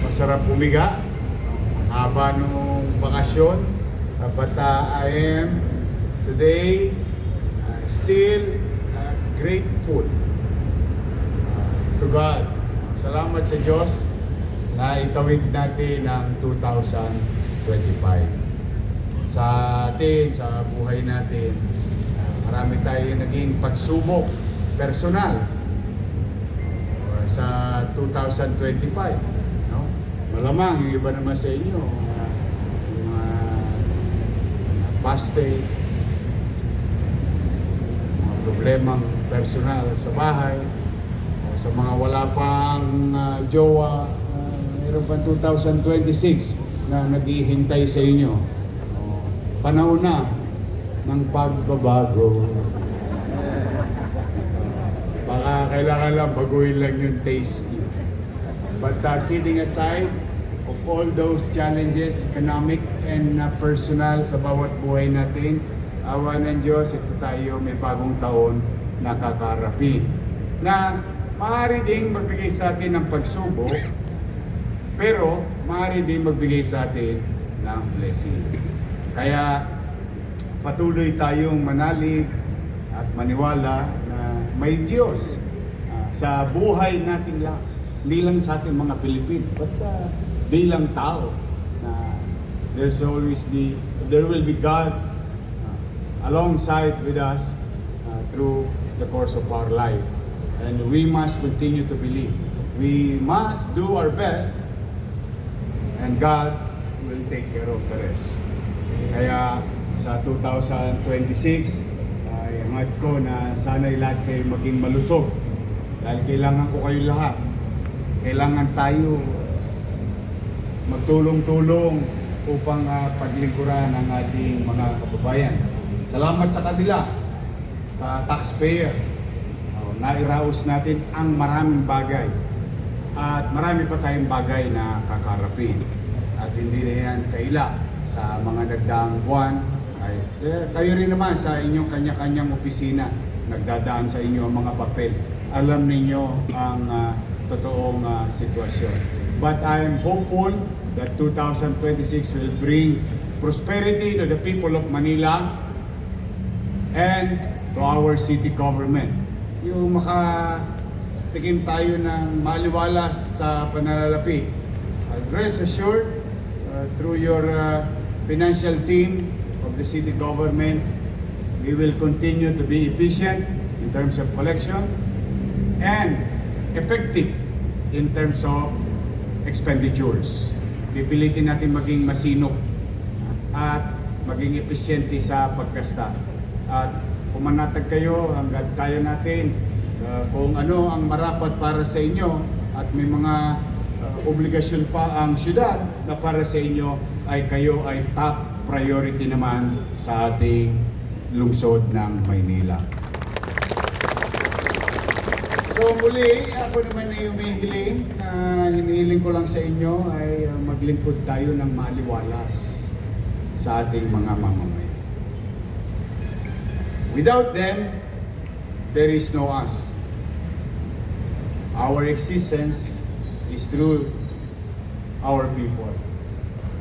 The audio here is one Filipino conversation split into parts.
Masarap umiga. Haba nung bakasyon. But I am today still grateful to God. Salamat sa Diyos na itawid natin ang 2025. Sa atin, sa buhay natin, marami tayo naging pagsubok personal sa 2025. No? Malamang yung iba naman sa inyo, paste, mga problemang personal sa bahay, o sa mga wala pang jowa, meron pa 2026 na naghihintay sa inyo. Panahon na ng pagbabago. Baka kailangan lang baguhin lang yung taste niyo. But kidding aside, of all those challenges, economic and personal sa bawat buhay natin, awa ng Diyos, ito tayo may bagong taon na kakarapin. Na maaari ding magbigay sa atin ng pagsubok, pero maaari ding magbigay sa atin ng blessings. Kaya patuloy tayong manalig at maniwala na may Diyos sa buhay natin lang. Hindi lang sa ating mga Pilipino, but bilang tao na there will be God alongside with us through the course of our life, and we must continue to believe. We must do our best, and God will take care of the rest. Kaya sa 2026 ay hangad ko na sana'y lahat kayo maging malusog, dahil kailangan ko kayo lahat. Kailangan tayo magtulong-tulong upang paglingkuran ang ating mga kababayan. Salamat sa kanila, sa taxpayer. Nairaos natin ang maraming bagay. At marami pa tayong bagay na kakarapin. At hindi na yan kaila sa mga nagdaang buwan. Kayo rin naman sa inyong kanya-kanyang opisina, nagdadaan sa inyo ang mga papel. Alam ninyo ang totoong sitwasyon. But I am hopeful that 2026 will bring prosperity to the people of Manila and to our city government. Yung makatikim tayo ng maliwalas sa pananalapi. Rest assured, through your financial team of the city government, we will continue to be efficient in terms of collection and effective in terms of expenditures. Pipilitin natin maging masinop at maging epesyente sa paggasta. At pumanatag kayo hanggat kaya natin kung ano ang marapat para sa inyo, at may mga obligasyon pa ang syudad na para sa inyo, ay kayo ay top priority naman sa ating lungsod ng Maynila. So muli, ako naman ay humihiling, hinihiling ko lang sa inyo ay maglingkod tayo ng maliwalas sa ating mga mamamayan. Without them, there is no us. Our existence is through our people.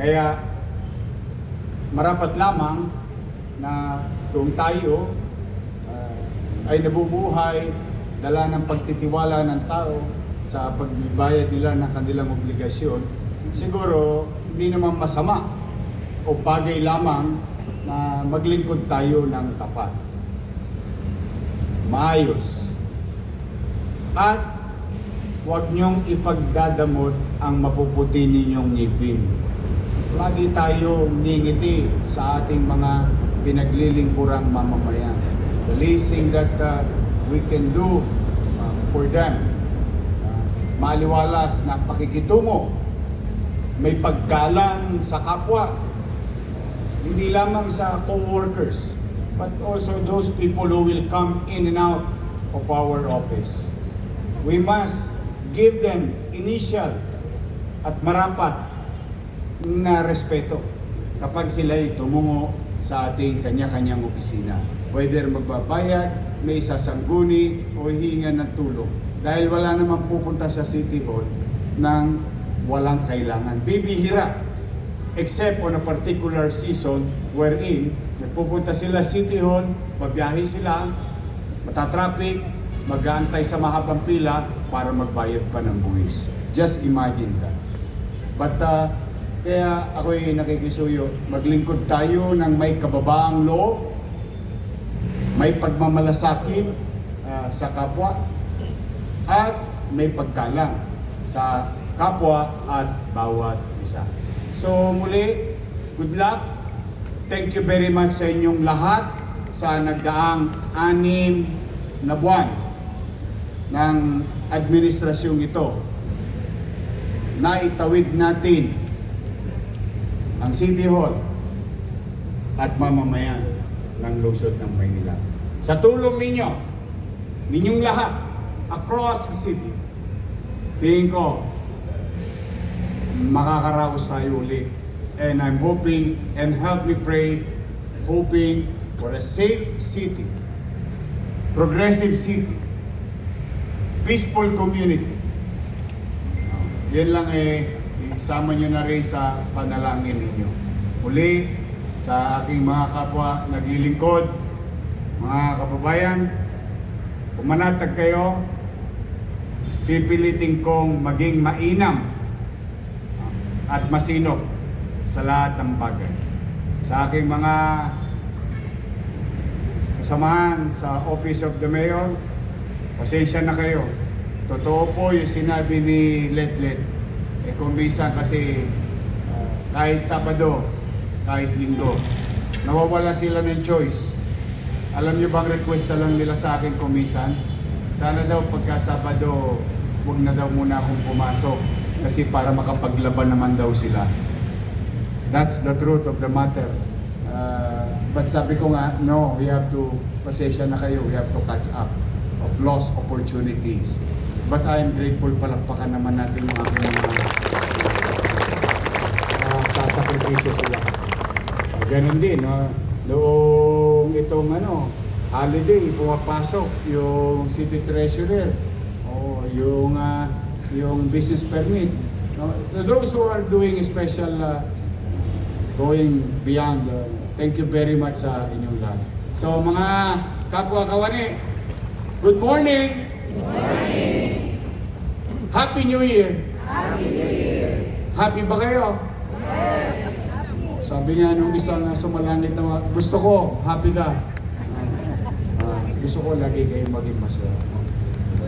Kaya marapat lamang na kung tayo ay nabubuhay dala ng pagtitiwala ng tao sa pagbibayad nila ng kanilang obligasyon, siguro hindi naman masama o bagay lamang na maglingkod tayo ng tapat, maayos, at huwag niyong ipagdadamot ang mapuputi ninyong ngipin. Lagi tayo ngingiti sa ating mga pinaglilingkurang mamamayan. The least thing that we can do for them, maliwalas na pakikitungo, may paggalang sa kapwa, hindi lamang sa co-workers, but also those people who will come in and out of our office. We must give them initial at marapat na respeto kapag sila'y tumungo sa ating kanya-kanyang opisina. Whether magbabayad, may isasangguni o hihingan ng tulong. Dahil wala namang pupunta sa City Hall ng walang kailangan. Bibihira. Except on a particular season wherein nagpupunta sila City Hall, magbiyahe sila, matatraffic, mag-aantay sa mahabang pila para magbayad pa ng buwis. Just imagine that. But kaya ako'y nakikisuyo, maglingkod tayo ng may kababaang loob, may pagmamalasakit sa kapwa, at may paggalang sa kapwa at bawat isa. So muli, good luck. Thank you very much sa inyong lahat sa nagdaang 6 na buwan ng administrasyong ito. Naitawid natin ang City Hall at mamamayan ng lungsod ng Maynila. Sa tulong ninyong lahat, across the city, tingin ko, makakaraos tayo ulit. And I'm hoping, and help me pray, hoping for a safe city, progressive city, peaceful community. Yan lang isama nyo na rin sa panalangin ninyo. Uli, sa aking mga kapwa naglilingkod, mga kababayan, pumanatag kayo, pipilitin kong maging mainam at masinop sa lahat ng bagay. Sa aking mga kasamahan sa Office of the Mayor, pasensya na kayo. Totoo po yung sinabi ni Letlet. Kung minsan kasi kahit Sabado, kahit Linggo, nawawala sila ng choice. Alam niyo bang request na lang nila sa akin kumisan? Sana daw pagka Sabado, huwag na daw muna akong pumasok kasi para makapaglaban naman daw sila. That's the truth of the matter. But sabi ko nga, no, we have to, pasensya na kayo, we have to catch up of lost opportunities. But I am grateful, palakpakan naman natin mga sasakripisyo sila. Ganun din, noong itong holiday, pumapasok yung city treasurer o yung business permit. Those who are doing special, going beyond, thank you very much sa inyong lahat. So mga kapwa kawani, good morning! Good morning! Happy New Year! Happy New Year! Happy ba kayo? Yes! Sabi nga nung isang sumalangit na gusto ko, happy ka. Gusto ko lagi kayo maging masaya.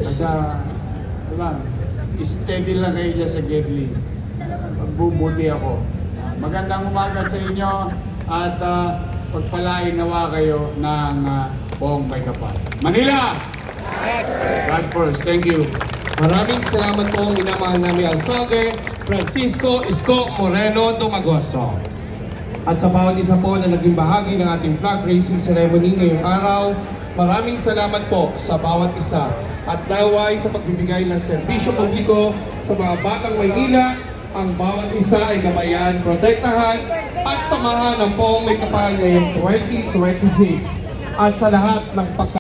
Kasi, steady lang kayo dyan sa Gedli. Magbubuti ako. Magandang umaga sa inyo at pagpalain nawa kayo ng buong may kapal. Manila! God first. Thank you. Maraming salamat po ang minamahal namin Alcalde Francisco Isko Moreno Dumagoso. At sa bawat isa po na naging bahagi ng ating flag raising ceremony ngayong araw, maraming salamat po sa bawat isa at naway sa pagbibigay ng serbisyo publiko sa mga batang Maynila, ang bawat isa ay gabayan, protektahan at samahan ng poong may kapal ngayong 2026 at sa lahat ng